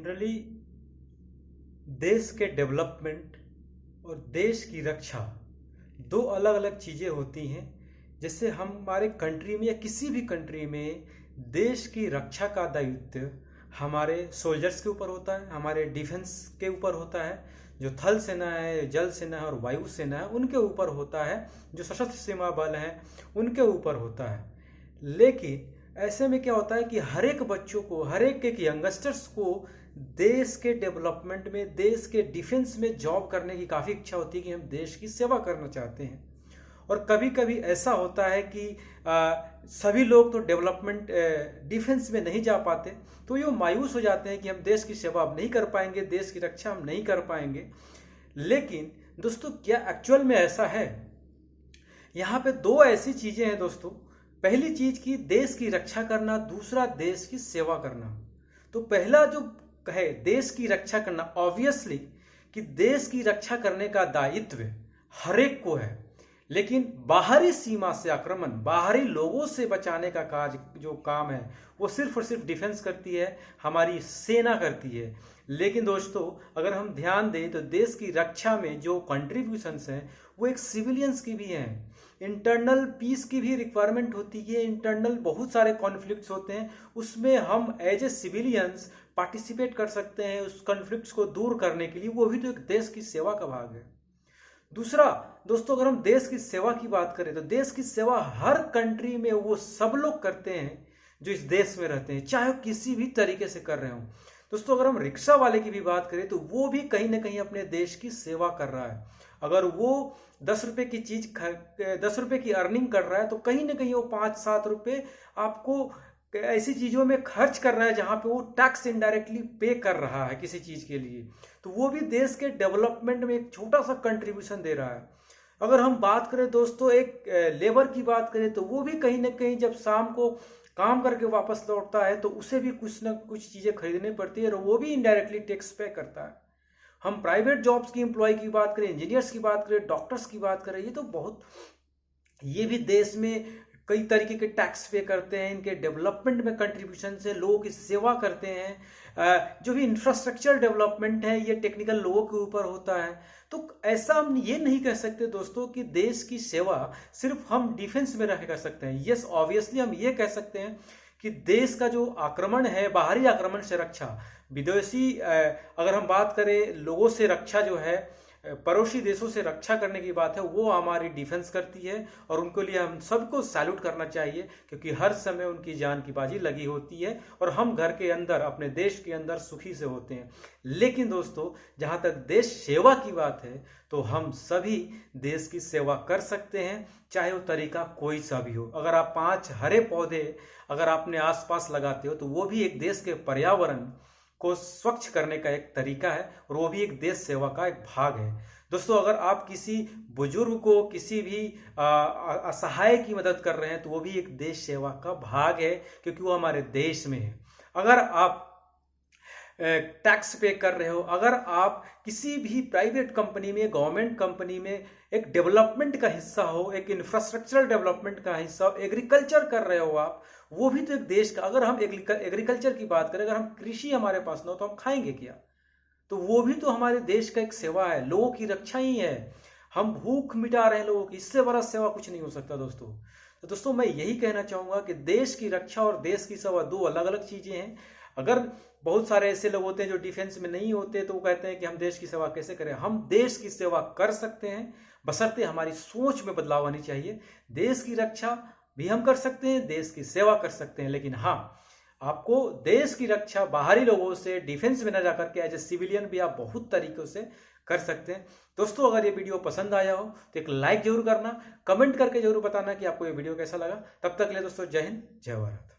Generally देश के development और देश की रक्षा दो अलग अलग चीज़ें होती हैं। जैसे हमारे कंट्री में या किसी भी कंट्री में देश की रक्षा का दायित्व हमारे सोल्जर्स के ऊपर होता है, हमारे डिफेंस के ऊपर होता है, जो थल सेना है, जल सेना है और वायु सेना है उनके ऊपर होता है, जो सशस्त्र सीमा बल हैं उनके ऊपर होता है। लेकिन ऐसे में क्या होता है कि हर एक बच्चों को, हर एक यंगस्टर्स को देश के डेवलपमेंट में, देश के डिफेंस में जॉब करने की काफ़ी इच्छा होती है कि हम देश की सेवा करना चाहते हैं। और कभी कभी ऐसा होता है कि सभी लोग तो डेवलपमेंट डिफेंस में नहीं जा पाते, तो ये मायूस हो जाते हैं कि हम देश की सेवा अब नहीं कर पाएंगे, देश की रक्षा हम नहीं कर पाएंगे। लेकिन दोस्तों, क्या एक्चुअल में ऐसा है? यहाँ पे दो ऐसी चीज़ें हैं दोस्तों। पहली चीज़ की देश की रक्षा करना, दूसरा देश की सेवा करना। तो पहला जो है देश की रक्षा करना, ऑब्वियसली कि देश की रक्षा करने का दायित्व हर एक को है, लेकिन बाहरी सीमा से आक्रमण, बाहरी लोगों से बचाने का जो काम है वो सिर्फ और सिर्फ डिफेंस करती है, हमारी सेना करती है। लेकिन दोस्तों, अगर हम ध्यान दें तो देश की रक्षा में जो कंट्रीब्यूशंस हैं वो एक सिविलियंस की भी हैं। इंटरनल पीस की भी रिक्वायरमेंट होती है, इंटरनल बहुत सारे कॉन्फ्लिक्ट्स होते हैं, उसमें हम एज ए सिविलियंस पार्टिसिपेट कर सकते हैं उस कॉन्फ्लिक्ट्स को दूर करने के लिए। वो भी तो एक देश की सेवा का भाग है। दूसरा दोस्तों, अगर हम देश की सेवा की बात करें तो देश की सेवा हर कंट्री में वो सब लोग करते हैं जो इस देश में रहते हैं, चाहे वो किसी भी तरीके से कर रहे हो। दोस्तों, अगर हम रिक्शा वाले की भी बात करें तो वो भी कहीं ना कहीं अपने देश की सेवा कर रहा है। अगर वो 10 रुपए की चीज 10 रुपए की अर्निंग कर रहा है तो कहीं ना कहीं वो 5-7 रुपए आपको ऐसी चीजों में खर्च कर रहा है जहां पे वो टैक्स इनडायरेक्टली पे कर रहा है किसी चीज के लिए, तो वो भी देश के डेवलपमेंट में एक छोटा सा कंट्रीब्यूशन दे रहा है। अगर हम बात करें दोस्तों एक लेबर की बात करें तो वो भी कहीं ना कहीं जब शाम को काम करके वापस लौटता है तो उसे भी कुछ ना कुछ चीजें खरीदनी पड़ती है और वो भी इनडायरेक्टली टैक्स पे करता है। हम प्राइवेट जॉब्स की एम्प्लॉय की बात करें, इंजीनियर्स की बात करें, डॉक्टर्स की बात करें, ये भी देश में कई तरीके के टैक्स पे करते हैं, इनके डेवलपमेंट में कंट्रीब्यूशन से लोगों की सेवा करते हैं। जो भी इंफ्रास्ट्रक्चर डेवलपमेंट है ये टेक्निकल लोगों के ऊपर होता है। तो ऐसा हम ये नहीं कह सकते दोस्तों कि देश की सेवा सिर्फ हम डिफेंस में रह कर सकते हैं। यस, ऑब्वियसली हम ये कह सकते हैं कि देश का जो आक्रमण है, बाहरी आक्रमण से रक्षा, विदेशी अगर हम बात करें लोगों से रक्षा, जो है पड़ोसी देशों से रक्षा करने की बात है, वो हमारी डिफेंस करती है और उनके लिए हम सबको सैल्यूट करना चाहिए, क्योंकि हर समय उनकी जान की बाजी लगी होती है और हम घर के अंदर, अपने देश के अंदर सुखी से होते हैं। लेकिन दोस्तों, जहां तक देश सेवा की बात है तो हम सभी देश की सेवा कर सकते हैं, चाहे वो तरीका कोई सा भी हो। अगर आप 5 हरे पौधे अगर अपने आसपास लगाते हो तो वो भी एक देश के पर्यावरण को स्वच्छ करने का एक तरीका है और वो भी एक देश सेवा का एक भाग है। दोस्तों, अगर आप किसी बुजुर्ग को, किसी भी असहाय की मदद कर रहे हैं तो वो भी एक देश सेवा का भाग है, क्योंकि वो हमारे देश में है। अगर आप टैक्स पे कर रहे हो, अगर आप किसी भी प्राइवेट कंपनी में, गवर्नमेंट कंपनी में एक डेवलपमेंट का हिस्सा हो, एक इंफ्रास्ट्रक्चरल डेवलपमेंट का हिस्सा हो, एग्रीकल्चर कर रहे हो आप, वो भी तो एक देश का। अगर हम एग्रीकल्चर की बात करें, अगर हम कृषि हमारे पास ना हो तो हम खाएंगे क्या? तो वो भी तो हमारे देश का एक सेवा है, लोगों की रक्षा ही है। हम भूख मिटा रहे हैं लोगों की, इससे बड़ा सेवा कुछ नहीं हो सकता दोस्तों। तो दोस्तों, मैं यही कहना चाहूंगा कि देश की रक्षा और देश की सेवा दो अलग अलग चीजें हैं। अगर बहुत सारे ऐसे लोग होते हैं जो डिफेंस में नहीं होते तो वो कहते हैं कि हम देश की सेवा कैसे करें। हम देश की सेवा कर सकते हैं, बशर्ते हमारी सोच में बदलाव आनी चाहिए। देश की रक्षा भी हम कर सकते हैं, देश की सेवा कर सकते हैं, लेकिन हाँ, आपको देश की रक्षा बाहरी लोगों से, डिफेंस में न जाकर के एज ए सिविलियन भी आप बहुत तरीकों से कर सकते हैं। दोस्तों, अगर ये वीडियो पसंद आया हो तो एक लाइक जरूर करना, कमेंट करके जरूर बताना कि आपको ये वीडियो कैसा लगा। तब तक के लिए दोस्तों, जय हिंद, जय भारत।